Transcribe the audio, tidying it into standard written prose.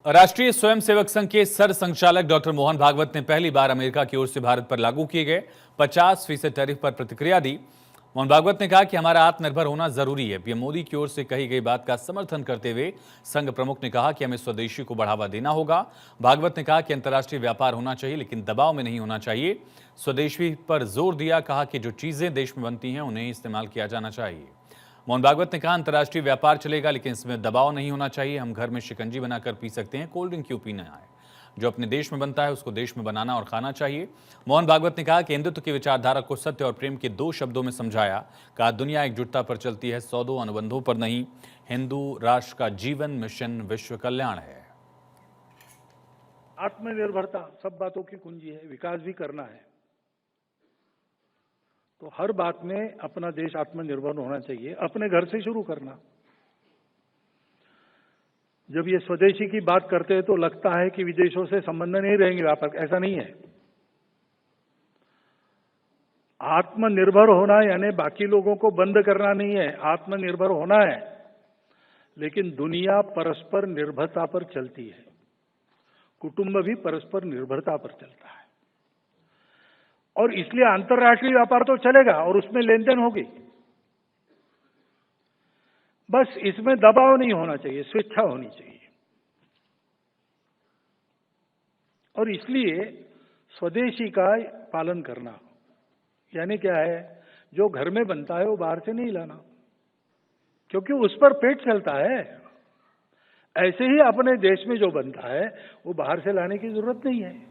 राष्ट्रीय स्वयंसेवक संघ के सर संचालक डॉक्टर मोहन भागवत ने पहली बार अमेरिका की ओर से भारत पर लागू किए गए 50% टैरिफ पर प्रतिक्रिया दी। मोहन भागवत ने कहा कि हमारा आत्मनिर्भर होना जरूरी है। पीएम मोदी की ओर से कही गई बात का समर्थन करते हुए संघ प्रमुख ने कहा कि हमें स्वदेशी को बढ़ावा देना होगा। भागवत ने कहा कि अंतर्राष्ट्रीय व्यापार होना चाहिए, लेकिन दबाव में नहीं होना चाहिए। स्वदेशी पर जोर दिया, कहा कि जो चीजें देश में बनती हैं उन्हें इस्तेमाल किया जाना चाहिए। मोहन भागवत ने कहा, अंतर्राष्ट्रीय व्यापार चलेगा, लेकिन इसमें दबाव नहीं होना चाहिए। हम घर में शिकंजी बनाकर पी सकते हैं, कोल्ड ड्रिंक क्यों पीना है? जो अपने देश में बनता है उसको देश में बनाना और खाना चाहिए। मोहन भागवत ने कहा कि हिंदुत्व की विचारधारा को सत्य और प्रेम के 2 शब्दों में समझाया। कहा, दुनिया एकजुटता पर चलती है, सौदों अनुबंधों पर नहीं। हिंदू राष्ट्र का जीवन मिशन विश्व कल्याण है। आत्मनिर्भरता सब बातों की कुंजी है। विकास भी करना है तो हर बात में अपना देश आत्मनिर्भर होना चाहिए। अपने घर से शुरू करना। जब ये स्वदेशी की बात करते हैं तो लगता है कि विदेशों से संबंध नहीं रहेंगे, व्यापार। ऐसा नहीं है। आत्मनिर्भर होना यानी बाकी लोगों को बंद करना नहीं है। आत्मनिर्भर होना है, लेकिन दुनिया परस्पर निर्भरता पर चलती है। कुटुंब भी परस्पर निर्भरता पर चलता है, और इसलिए अंतर्राष्ट्रीय व्यापार तो चलेगा और उसमें लेन देन होगी। बस इसमें दबाव नहीं होना चाहिए, स्वेच्छा होनी चाहिए। और इसलिए स्वदेशी का पालन करना यानी क्या है? जो घर में बनता है वो बाहर से नहीं लाना, क्योंकि उस पर पेट चलता है। ऐसे ही अपने देश में जो बनता है वो बाहर से लाने की जरूरत नहीं है।